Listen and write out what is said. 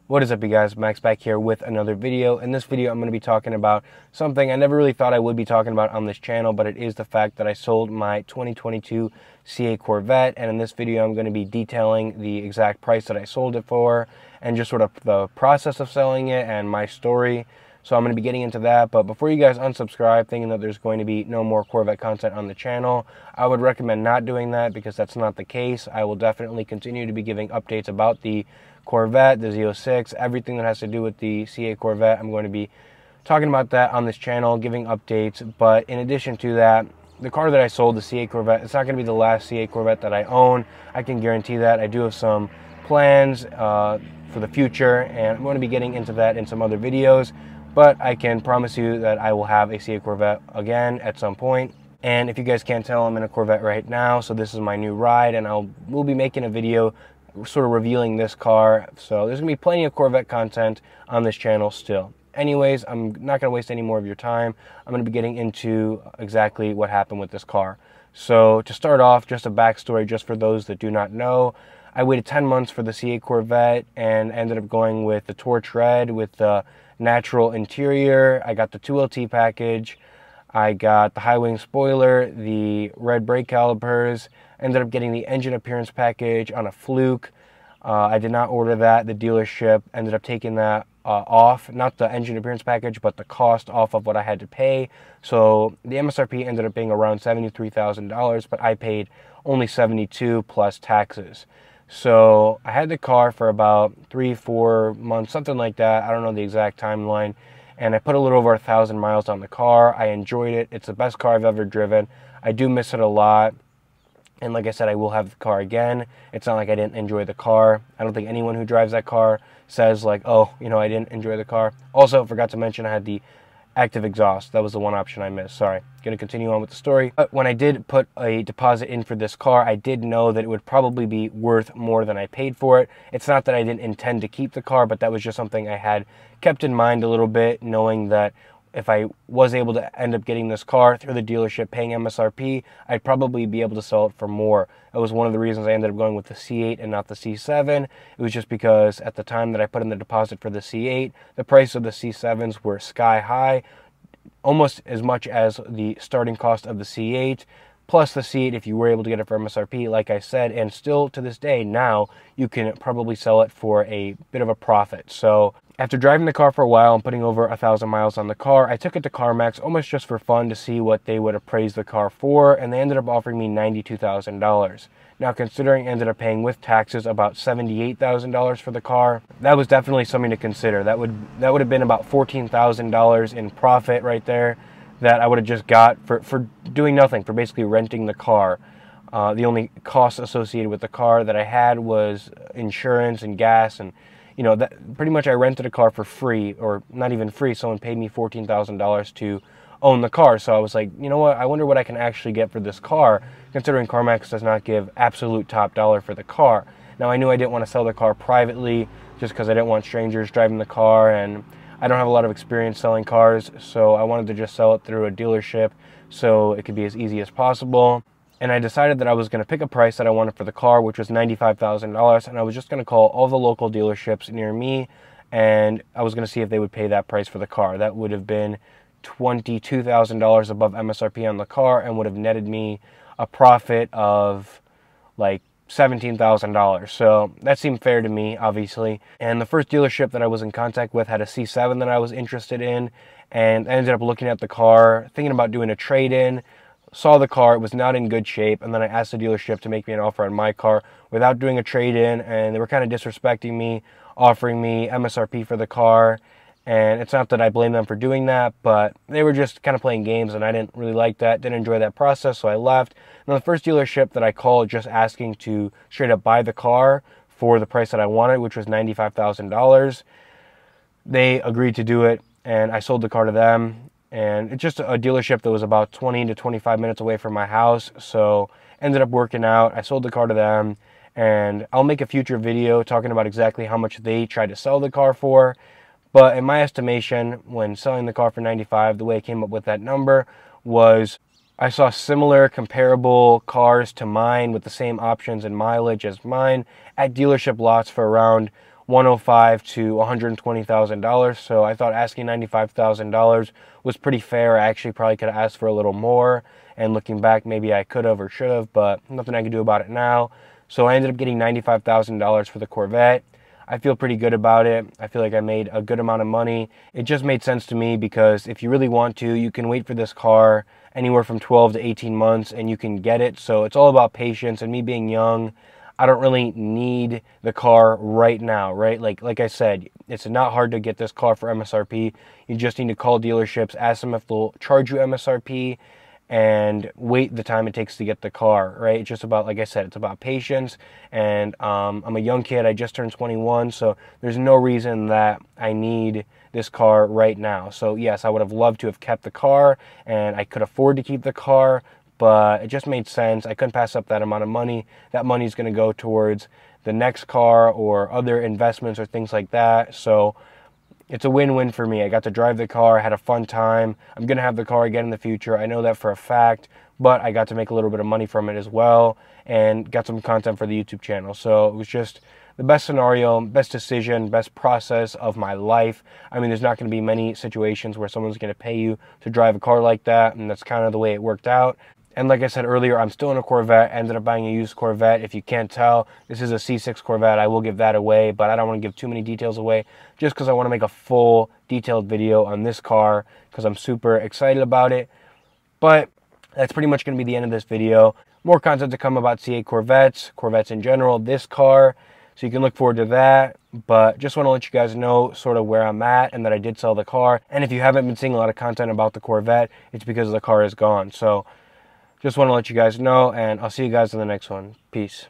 What is up, you guys? Max back here with another video. In this video, I'm going to be talking about something I never really thought I would be talking about on this channel, but it is the fact that I sold my 2022 CA Corvette, and in this video, I'm going to be detailing the exact price that I sold it for, and just sort of the process of selling it and my story. So I'm going to be getting into that, but before you guys unsubscribe thinking that there's going to be no more Corvette content on the channel, I would recommend not doing that because that's not the case. I will definitely continue to be giving updates about the Corvette, the Z06, everything that has to do with the CA Corvette. I'm going to be talking about that on this channel, giving updates. But in addition to that, the car that I sold, the CA Corvette, it's not going to be the last CA Corvette that I own. I can guarantee that. I do have some plans for the future, and I'm going to be getting into that in some other videos. But I can promise you that I will have a CA Corvette again at some point. And if you guys can't tell, I'm in a Corvette right now, so this is my new ride, and we'll be making a video sort of revealing this car. So there's gonna be plenty of Corvette content on this channel still. Anyways, I'm not gonna waste any more of your time. I'm gonna be getting into exactly what happened with this car. So to start off, just a backstory just for those that do not know, I waited 10 months for the CA Corvette and ended up going with the Torch Red with the natural interior. I got the 2LT package. I got the high wing spoiler, the red brake calipers, ended up getting the engine appearance package on a fluke. I did not order that. The dealership ended up taking that off, not the engine appearance package, but the cost off of what I had to pay. So the MSRP ended up being around $73,000, but I paid only $72,000 plus taxes. So I had the car for about 3-4 months, something like that. I don't know the exact timeline. And I put a little over 1,000 miles on the car. I enjoyed it. It's the best car I've ever driven. I do miss it a lot. And like I said, I will have the car again. It's not like I didn't enjoy the car. I don't think anyone who drives that car says like, oh, you know, I didn't enjoy the car. Also, forgot to mention I had the active exhaust. That was the one option I missed. Sorry. Going to continue on with the story. But when I did put a deposit in for this car, I did know that it would probably be worth more than I paid for it. It's not that I didn't intend to keep the car, but that was just something I had kept in mind a little bit, knowing that if I was able to end up getting this car through the dealership paying MSRP, I'd probably be able to sell it for more. That was one of the reasons I ended up going with the C8 and not the C7. It was just because at the time that I put in the deposit for the C8, the price of the C7s were sky high, almost as much as the starting cost of the C8. Plus the C8, if you were able to get it for MSRP, like I said, and still to this day now, you can probably sell it for a bit of a profit. So after driving the car for a while and putting over 1,000 miles on the car, I took it to CarMax almost just for fun to see what they would appraise the car for, and they ended up offering me $92,000. Now, considering I ended up paying with taxes about $78,000 for the car, that was definitely something to consider. That would have been about $14,000 in profit right there that I would have just got for doing nothing, for basically renting the car. The only cost associated with the car that I had was insurance and gas, and you know, that pretty much I rented a car for free, or not even free. Someone paid me $14,000 to own the car. So I was like, you know what? I wonder what I can actually get for this car, considering CarMax does not give absolute top dollar for the car. Now, I knew I didn't want to sell the car privately just because I didn't want strangers driving the car, and I don't have a lot of experience selling cars, so I wanted to just sell it through a dealership so it could be as easy as possible. And I decided that I was going to pick a price that I wanted for the car, which was $95,000, and I was just going to call all the local dealerships near me, and I was going to see if they would pay that price for the car. That would have been $22,000 above MSRP on the car and would have netted me a profit of like $17,000. So that seemed fair to me, obviously. And the first dealership that I was in contact with had a C7 that I was interested in, and I ended up looking at the car, thinking about doing a trade-in. Saw the car, it was not in good shape, and then I asked the dealership to make me an offer on my car without doing a trade-in, and they were kind of disrespecting me, offering me MSRP for the car. And it's not that I blame them for doing that, but they were just kind of playing games, and I didn't really like that, didn't enjoy that process, so I left. And the first dealership that I called just asking to straight up buy the car for the price that I wanted, which was $95,000, they agreed to do it, and I sold the car to them. And it's just a dealership that was about 20 to 25 minutes away from my house, so ended up working out. I sold the car to them, and I'll make a future video talking about exactly how much they tried to sell the car for. But in my estimation, when selling the car for $95,000, the way I came up with that number was I saw similar comparable cars to mine with the same options and mileage as mine at dealership lots for around $105,000 to $120,000. So I thought asking $95,000 was pretty fair. I actually probably could have asked for a little more, and looking back, maybe I could have or should have, but nothing I can do about it now. So I ended up getting $95,000 for the Corvette. I feel pretty good about it. I feel like I made a good amount of money. It just made sense to me because if you really want to, you can wait for this car anywhere from 12 to 18 months and you can get it. So it's all about patience, and me being young, I don't really need the car right now, right? Like I said, it's not hard to get this car for MSRP. You just need to call dealerships, ask them if they'll charge you MSRP, and wait the time it takes to get the car, right? It's just about, like I said, it's about patience. And I'm a young kid. I just turned 21, so there's no reason that I need this car right now. So yes, I would have loved to have kept the car, and I could afford to keep the car, but it just made sense. I couldn't pass up that amount of money. That money is going to go towards the next car or other investments or things like that. So it's a win-win for me. I got to drive the car, had a fun time. I'm going to have the car again in the future. I know that for a fact, but I got to make a little bit of money from it as well and got some content for the YouTube channel. So it was just the best scenario, best decision, best process of my life. I mean, there's not going to be many situations where someone's going to pay you to drive a car like that, and that's kind of the way it worked out. And like I said earlier, I'm still in a Corvette. I ended up buying a used Corvette. If you can't tell, this is a C6 Corvette. I will give that away, but I don't want to give too many details away just because I want to make a full detailed video on this car because I'm super excited about it. But that's pretty much going to be the end of this video. More content to come about C8 Corvettes, Corvettes in general, this car. So you can look forward to that. But just want to let you guys know sort of where I'm at and that I did sell the car. And if you haven't been seeing a lot of content about the Corvette, it's because the car is gone. So just want to let you guys know, and I'll see you guys in the next one. Peace.